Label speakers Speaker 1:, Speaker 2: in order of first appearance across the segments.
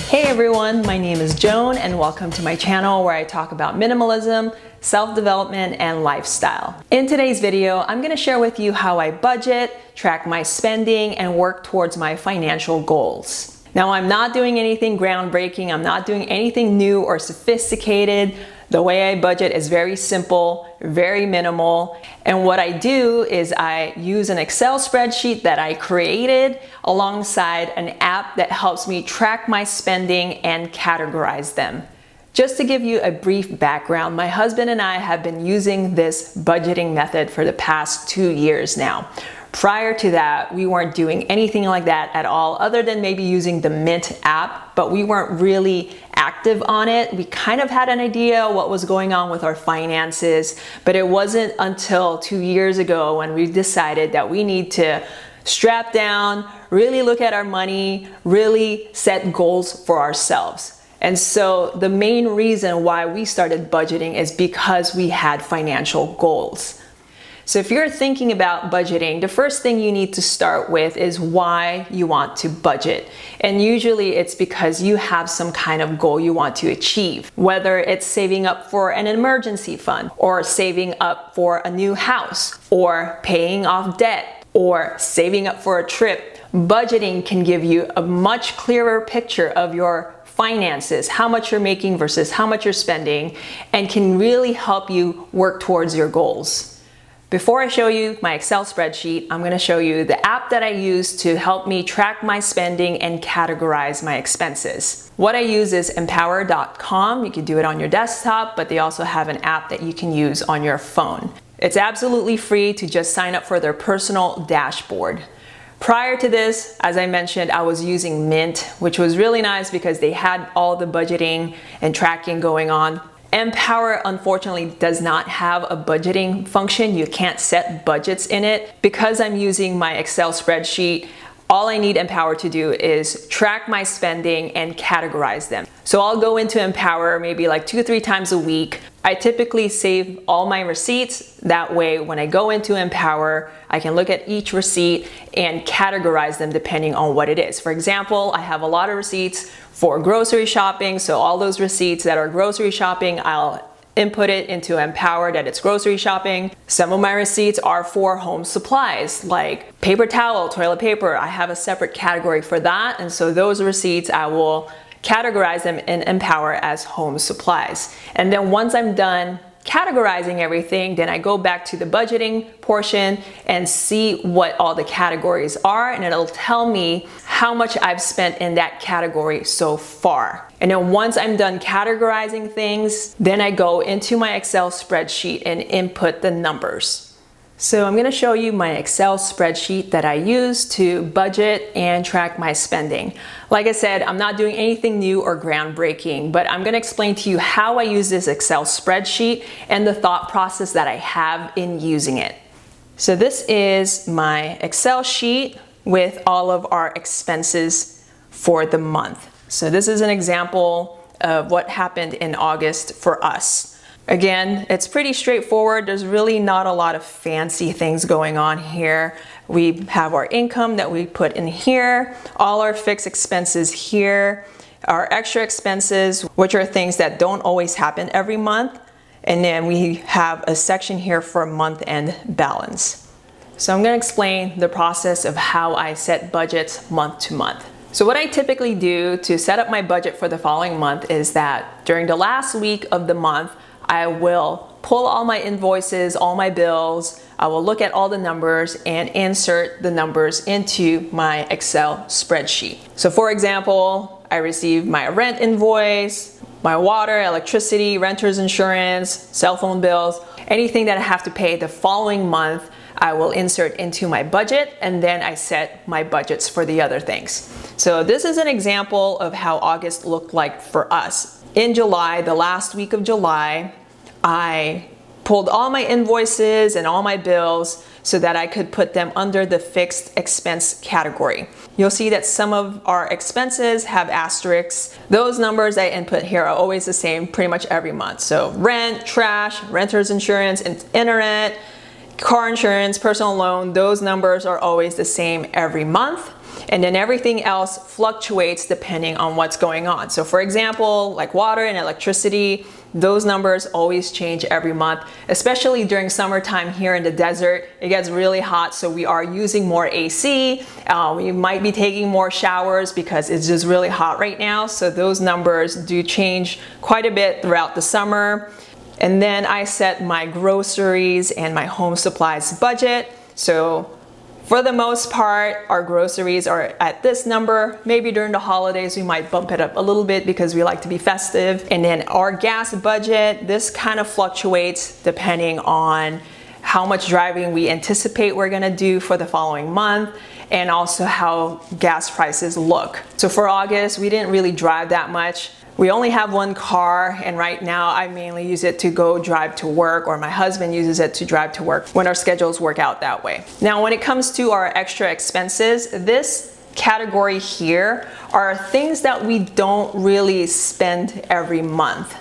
Speaker 1: Hey everyone, my name is Joan and welcome to my channel where I talk about minimalism, self-development, and lifestyle. In today's video, I'm going to share with you how I budget, track my spending, and work towards my financial goals. Now, I'm not doing anything groundbreaking, I'm not doing anything new or sophisticated. The way I budget is very simple, very minimal. And what I do is I use an Excel spreadsheet that I created alongside an app that helps me track my spending and categorize them. Just to give you a brief background, my husband and I have been using this budgeting method for the past 2 years now. Prior to that, we weren't doing anything like that at all, other than maybe using the Mint app, but we weren't really active on it. We kind of had an idea what was going on with our finances, but it wasn't until 2 years ago when we decided that we need to strap down, really look at our money, really set goals for ourselves. And so the main reason why we started budgeting is because we had financial goals. So if you're thinking about budgeting, the first thing you need to start with is why you want to budget. And usually it's because you have some kind of goal you want to achieve, whether it's saving up for an emergency fund, or saving up for a new house, or paying off debt, or saving up for a trip. Budgeting can give you a much clearer picture of your finances, how much you're making versus how much you're spending, and can really help you work towards your goals. Before I show you my Excel spreadsheet, I'm going to show you the app that I use to help me track my spending and categorize my expenses. What I use is empower.com. You can do it on your desktop, but they also have an app that you can use on your phone. It's absolutely free to just sign up for their personal dashboard. Prior to this, as I mentioned, I was using Mint, which was really nice because they had all the budgeting and tracking going on. Empower unfortunately does not have a budgeting function. You can't set budgets in it. Because I'm using my Excel spreadsheet, all I need Empower to do is track my spending and categorize them. So I'll go into Empower maybe like 2 or 3 times a week. I typically save all my receipts. That way, when I go into Empower, I can look at each receipt and categorize them depending on what it is. For example, I have a lot of receipts for grocery shopping. So all those receipts that are grocery shopping, I'll input it into Empower that it's grocery shopping. Some of my receipts are for home supplies like paper towel, toilet paper. I have a separate category for that. And so those receipts, I will categorize them in Empower as home supplies. And then once I'm done categorizing everything, then I go back to the budgeting portion and see what all the categories are, and it'll tell me how much I've spent in that category so far. And then once I'm done categorizing things, then I go into my Excel spreadsheet and input the numbers. So I'm going to show you my Excel spreadsheet that I use to budget and track my spending. Like I said, I'm not doing anything new or groundbreaking, but I'm going to explain to you how I use this Excel spreadsheet and the thought process that I have in using it. So this is my Excel sheet with all of our expenses for the month. So this is an example of what happened in August for us. Again, it's pretty straightforward. There's really not a lot of fancy things going on here. We have our income that we put in here, all our fixed expenses here, our extra expenses, which are things that don't always happen every month. And then we have a section here for month-end balance. So I'm going to explain the process of how I set budgets month to month. So what I typically do to set up my budget for the following month is that during the last week of the month, I will pull all my invoices, all my bills. I will look at all the numbers and insert the numbers into my Excel spreadsheet. So for example, I received my rent invoice, my water, electricity, renter's insurance, cell phone bills, anything that I have to pay the following month, I will insert into my budget, and then I set my budgets for the other things. So this is an example of how August looked like for us. In July, the last week of July, I pulled all my invoices and all my bills so that I could put them under the fixed expense category. You'll see that some of our expenses have asterisks. Those numbers I input here are always the same pretty much every month. So rent, trash, renter's insurance, internet, car insurance, personal loan, those numbers are always the same every month. And then everything else fluctuates depending on what's going on. So for example, like water and electricity, those numbers always change every month, especially during summertime here in the desert. It gets really hot, so we are using more AC. We might be taking more showers because it's just really hot right now. So those numbers do change quite a bit throughout the summer. And then I set my groceries and my home supplies budget. So for the most part, our groceries are at this number. Maybe during the holidays, we might bump it up a little bit because we like to be festive. And then our gas budget, this kind of fluctuates depending on how much driving we anticipate we're gonna do for the following month, and also how gas prices look. So for August, we didn't really drive that much. We only have one car, and right now I mainly use it to go drive to work, or my husband uses it to drive to work when our schedules work out that way. Now, when it comes to our extra expenses, this category here are things that we don't really spend every month.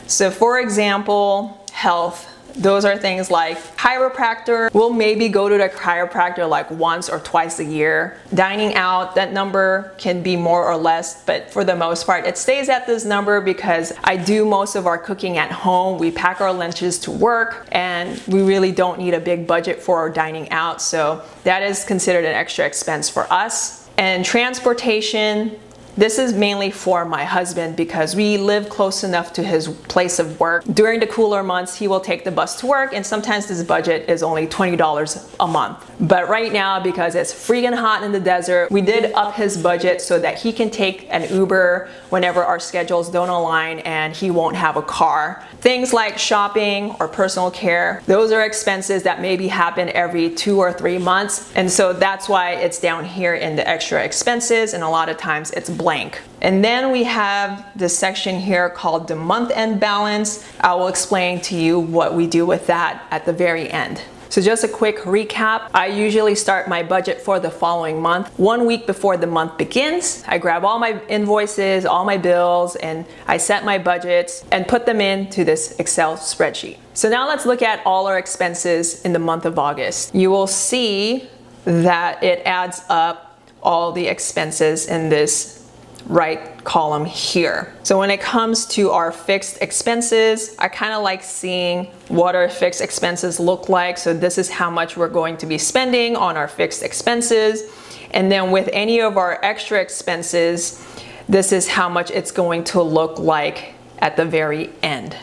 Speaker 1: So for example, health. Those are things like chiropractor. We'll maybe go to the chiropractor like once or twice a year. Dining out, that number can be more or less, but for the most part, it stays at this number because I do most of our cooking at home. We pack our lunches to work, and we really don't need a big budget for our dining out. So that is considered an extra expense for us. And transportation, this is mainly for my husband because we live close enough to his place of work. During the cooler months, he will take the bus to work, and sometimes this budget is only $20 a month. But right now, because it's freaking hot in the desert, we did up his budget so that he can take an Uber whenever our schedules don't align and he won't have a car. Things like shopping or personal care, those are expenses that maybe happen every 2 or 3 months. And so that's why it's down here in the extra expenses, and a lot of times it's blank. And then we have this section here called the month-end balance. I will explain to you what we do with that at the very end. So just a quick recap, I usually start my budget for the following month 1 week before the month begins. I grab all my invoices, all my bills, and I set my budgets and put them into this Excel spreadsheet. So now let's look at all our expenses in the month of August. You will see that it adds up all the expenses in this right column here. So when it comes to our fixed expenses, I kind of like seeing what our fixed expenses look like. So this is how much we're going to be spending on our fixed expenses. And then with any of our extra expenses, this is how much it's going to look like at the very end.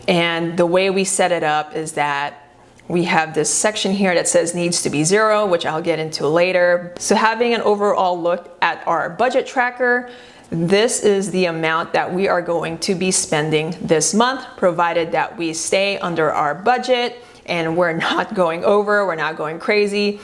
Speaker 1: And the way we set it up is that we have this section here that says needs to be 0, which I'll get into later. So having an overall look at our budget tracker, this is the amount that we are going to be spending this month, provided that we stay under our budget and we're not going over, we're not going crazy.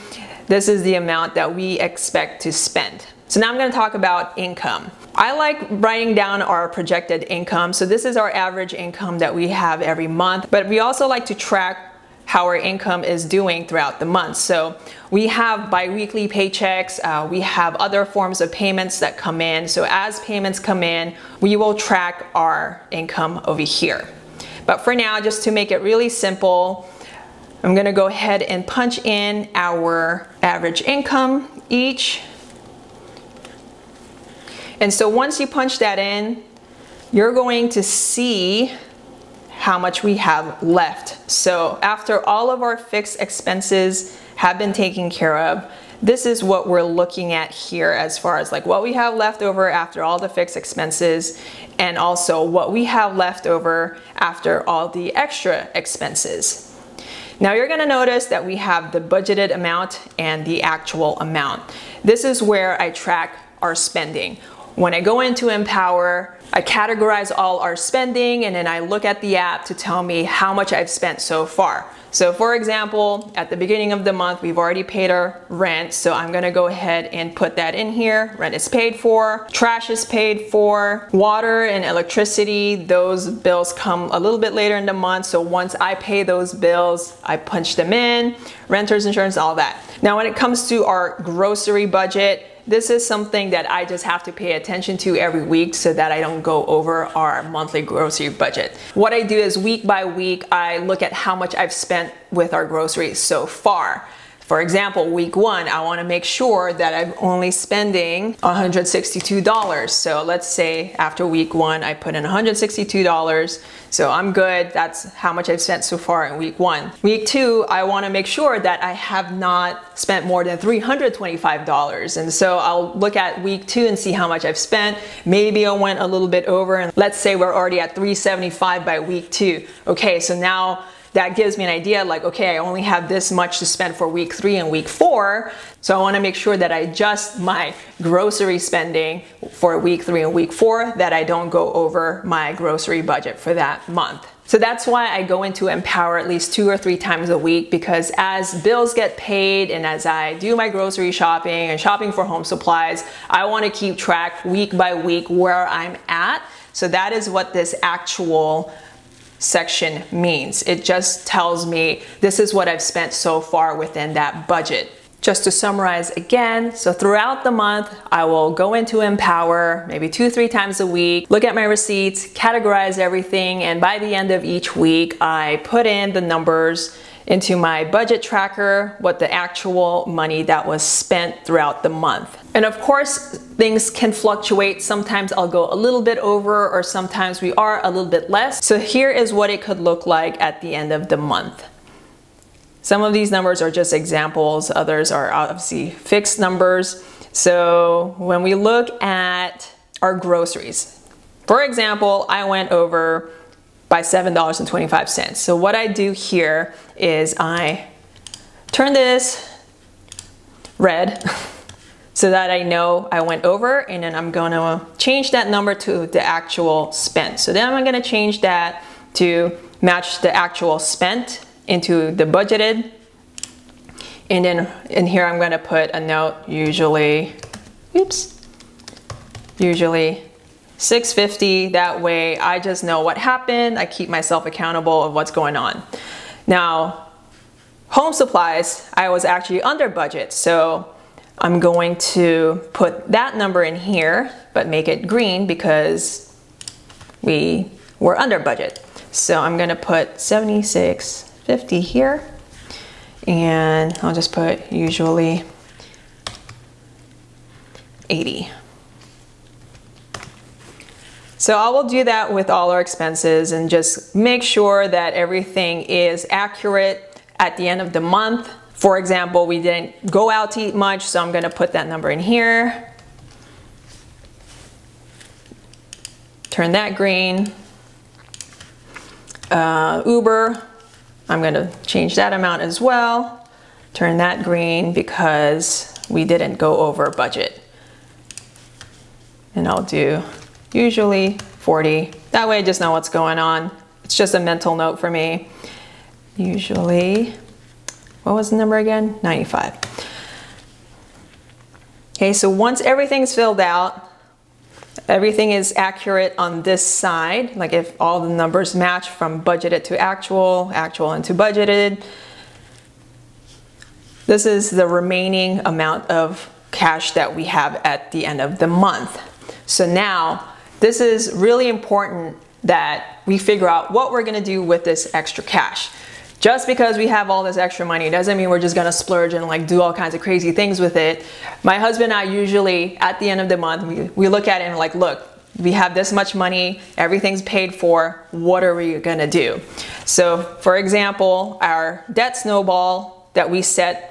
Speaker 1: This is the amount that we expect to spend. So now I'm going to talk about income. I like writing down our projected income. So this is our average income that we have every month, but we also like to track how our income is doing throughout the month. So we have bi-weekly paychecks, we have other forms of payments that come in. So as payments come in, we will track our income over here. But for now, just to make it really simple, I'm gonna go ahead and punch in our average income each. And so once you punch that in, you're going to see how much we have left. So after all of our fixed expenses have been taken care of, this is what we're looking at here as far as like what we have left over after all the fixed expenses, and also what we have left over after all the extra expenses. Now you're gonna notice that we have the budgeted amount and the actual amount. This is where I track our spending. When I go into Empower, I categorize all our spending, and then I look at the app to tell me how much I've spent so far. So for example, at the beginning of the month, we've already paid our rent, so I'm gonna go ahead and put that in here. Rent is paid for, trash is paid for, water and electricity, those bills come a little bit later in the month, so once I pay those bills, I punch them in, renter's insurance, all that. Now when it comes to our grocery budget, this is something that I just have to pay attention to every week so that I don't go over our monthly grocery budget. What I do is week by week, I look at how much I've spent with our groceries so far. For example, week 1, I want to make sure that I'm only spending $162. So let's say after week 1, I put in $162. So I'm good. That's how much I've spent so far in week 1. Week 2, I want to make sure that I have not spent more than $325. And so I'll look at week 2 and see how much I've spent. Maybe I went a little bit over, and let's say we're already at $375 by week 2. Okay, so now that gives me an idea like, okay, I only have this much to spend for week 3 and week 4. So I want to make sure that I adjust my grocery spending for week 3 and week 4, that I don't go over my grocery budget for that month. So that's why I go into Empower at least 2 or 3 times a week, because as bills get paid and as I do my grocery shopping and shopping for home supplies, I want to keep track week by week where I'm at. So that is what this actual section means. It just tells me this is what I've spent so far within that budget. Just to summarize again, so throughout the month, I will go into Empower maybe 2-3 times a week, look at my receipts, categorize everything, and by the end of each week, I put in the numbers into my budget tracker, what the actual money that was spent throughout the month. And of course, things can fluctuate. Sometimes I'll go a little bit over, or sometimes we are a little bit less. So here is what it could look like at the end of the month. Some of these numbers are just examples. Others are obviously fixed numbers. So when we look at our groceries, for example, I went over by $7.25. So what I do here is I turn this red so that I know I went over, and then I'm gonna change that number to the actual spent. So then I'm gonna change that to match the actual spent into the budgeted. And then in here I'm gonna put a note, usually $650. That way I just know what happened. I keep myself accountable of what's going on. Now, home supplies, I was actually under budget. So I'm going to put that number in here, but make it green because we were under budget. So I'm gonna put $76.50 here, and I'll just put usually $80. So I will do that with all our expenses and just make sure that everything is accurate at the end of the month. For example, we didn't go out to eat much, so I'm gonna put that number in here. Turn that green. Uber, I'm gonna change that amount as well. Turn that green because we didn't go over budget. And I'll do usually 40. That way I just know what's going on. It's just a mental note for me. Usually, what was the number again? 95. Okay, so once everything's filled out, everything is accurate on this side, like if all the numbers match from budgeted to actual, actual into budgeted. This is the remaining amount of cash that we have at the end of the month. So now, this is really important that we figure out what we're gonna do with this extra cash. Just because we have all this extra money doesn't mean we're just gonna splurge and like do all kinds of crazy things with it. My husband and I usually, at the end of the month, we look at it and like, look, we have this much money, everything's paid for, what are we gonna do? So for example, our debt snowball that we set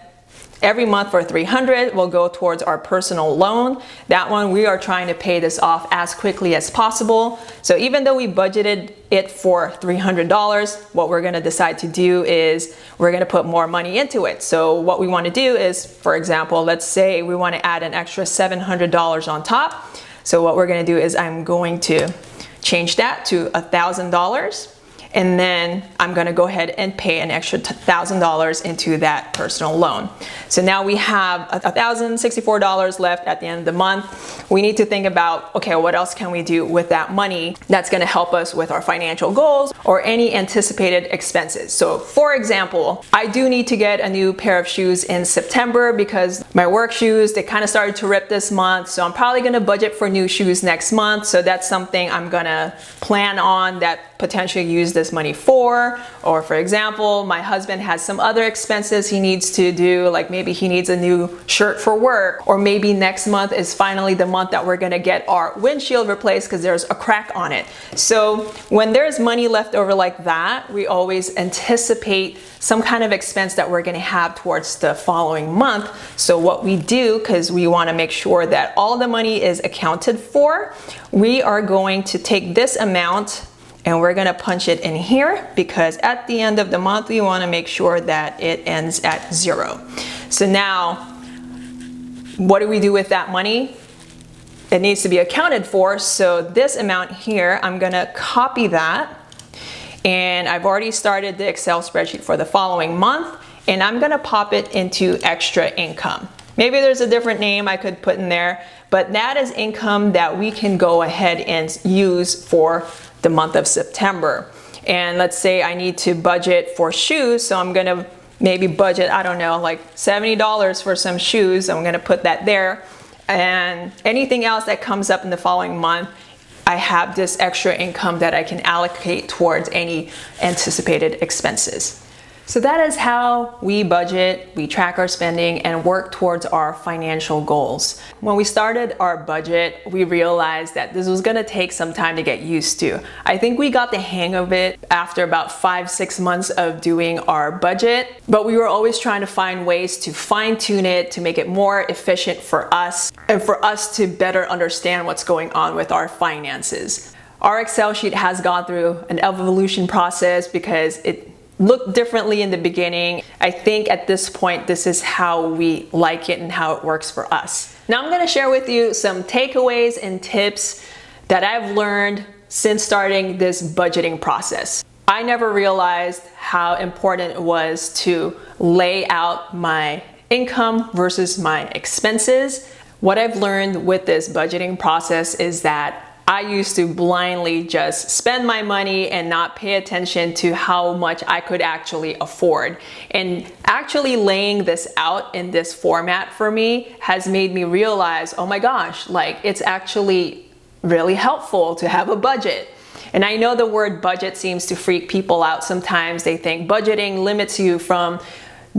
Speaker 1: every month for $300 will go towards our personal loan. That one, we are trying to pay this off as quickly as possible. So even though we budgeted it for $300, what we're gonna decide to do is we're gonna put more money into it. So what we wanna do is, for example, let's say we wanna add an extra $700 on top. So what we're gonna do is I'm going to change that to $1,000. And then I'm gonna go ahead and pay an extra $1,000 into that personal loan. So now we have $1,064 left at the end of the month. We need to think about, okay, what else can we do with that money that's gonna help us with our financial goals or any anticipated expenses. So for example, I do need to get a new pair of shoes in September because my work shoes, they kind of started to rip this month. So I'm probably gonna budget for new shoes next month. So that's something I'm gonna plan on, that potentially use this money for. Or for example, my husband has some other expenses he needs to do, like maybe he needs a new shirt for work, or maybe next month is finally the month that we're gonna get our windshield replaced because there's a crack on it. So when there's money left over like that, we always anticipate some kind of expense that we're gonna have towards the following month. So what we do, because we wanna make sure that all the money is accounted for, we are going to take this amount and we're gonna punch it in here, because at the end of the month, we wanna make sure that it ends at 0. So now, what do we do with that money? It needs to be accounted for. So this amount here, I'm gonna copy that. And I've already started the Excel spreadsheet for the following month, and I'm gonna pop it into extra income. Maybe there's a different name I could put in there, but that is income that we can go ahead and use for the month of September. And let's say I need to budget for shoes, so I'm gonna maybe budget, I don't know, like $70 for some shoes. I'm gonna put that there. And anything else that comes up in the following month, I have this extra income that I can allocate towards any anticipated expenses. So that is how we budget, we track our spending, and work towards our financial goals. When we started our budget, we realized that this was gonna take some time to get used to. I think we got the hang of it after about 5-6 months of doing our budget, but we were always trying to find ways to fine-tune it, to make it more efficient for us, and for us to better understand what's going on with our finances. Our Excel sheet has gone through an evolution process because it looked differently in the beginning. I think at this point, this is how we like it and how it works for us. Now I'm gonna share with you some takeaways and tips that I've learned since starting this budgeting process. I never realized how important it was to lay out my income versus my expenses. What I've learned with this budgeting process is that I used to blindly just spend my money and not pay attention to how much I could actually afford. And actually laying this out in this format for me has made me realize, oh my gosh, like it's actually really helpful to have a budget. And I know the word budget seems to freak people out sometimes. They think budgeting limits you from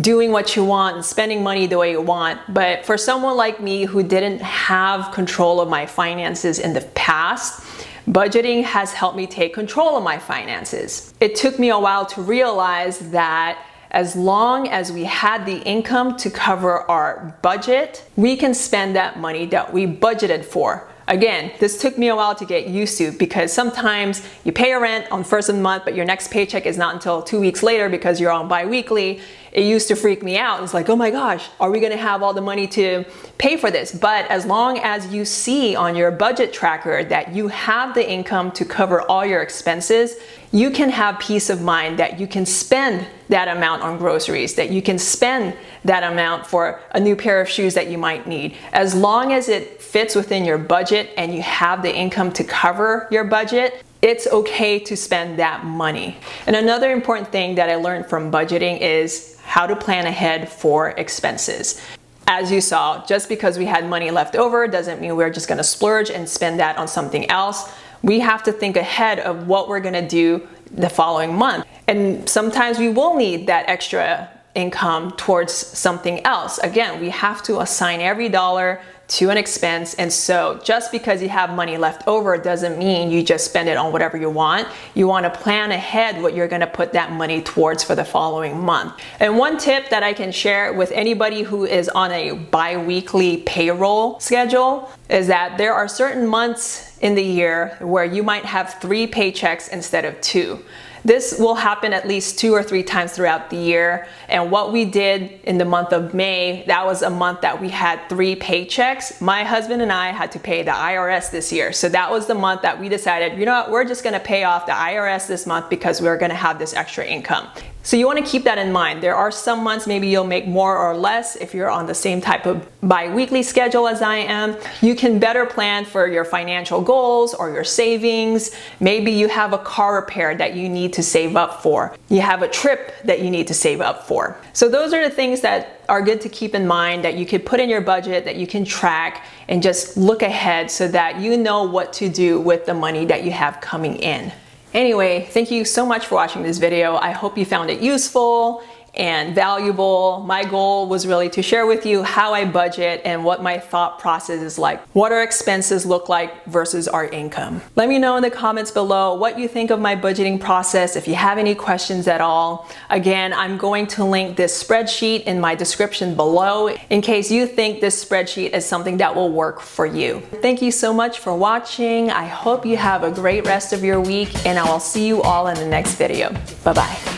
Speaker 1: doing what you want and spending money the way you want. But for someone like me who didn't have control of my finances in the past, budgeting has helped me take control of my finances. It took me a while to realize that as long as we had the income to cover our budget, we can spend that money that we budgeted for. Again, this took me a while to get used to, because sometimes you pay a rent on first of the month, but your next paycheck is not until 2 weeks later because you're on bi-weekly. It used to freak me out. It's like, oh my gosh, are we gonna have all the money to pay for this? But as long as you see on your budget tracker that you have the income to cover all your expenses, you can have peace of mind that you can spend that amount on groceries, that you can spend that amount for a new pair of shoes that you might need. As long as it fits within your budget and you have the income to cover your budget, it's okay to spend that money. And another important thing that I learned from budgeting is how to plan ahead for expenses. As you saw, just because we had money left over doesn't mean we're just gonna splurge and spend that on something else. We have to think ahead of what we're gonna do the following month. And sometimes we will need that extra income towards something else. Again, we have to assign every dollar to an expense, and so just because you have money left over doesn't mean you just spend it on whatever you want. You want to plan ahead what you're going to put that money towards for the following month. And one tip that I can share with anybody who is on a bi-weekly payroll schedule is that there are certain months in the year where you might have 3 paychecks instead of 2. This will happen at least 2 or 3 times throughout the year. And what we did in the month of May, that was a month that we had 3 paychecks. My husband and I had to pay the IRS this year. So that was the month that we decided, you know what, we're just gonna pay off the IRS this month because we're gonna have this extra income. So you wanna keep that in mind. There are some months maybe you'll make more or less if you're on the same type of bi-weekly schedule as I am. You can better plan for your financial goals or your savings. Maybe you have a car repair that you need to save up for. You have a trip that you need to save up for. So those are the things that are good to keep in mind, that you could put in your budget, that you can track and just look ahead so that you know what to do with the money that you have coming in. Anyway, thank you so much for watching this video. I hope you found it useful and valuable. My goal was really to share with you how I budget and what my thought process is like, what our expenses look like versus our income. Let me know in the comments below what you think of my budgeting process, if you have any questions at all. Again, I'm going to link this spreadsheet in my description below in case you think this spreadsheet is something that will work for you. Thank you so much for watching. I hope you have a great rest of your week, and I will see you all in the next video. Bye-bye.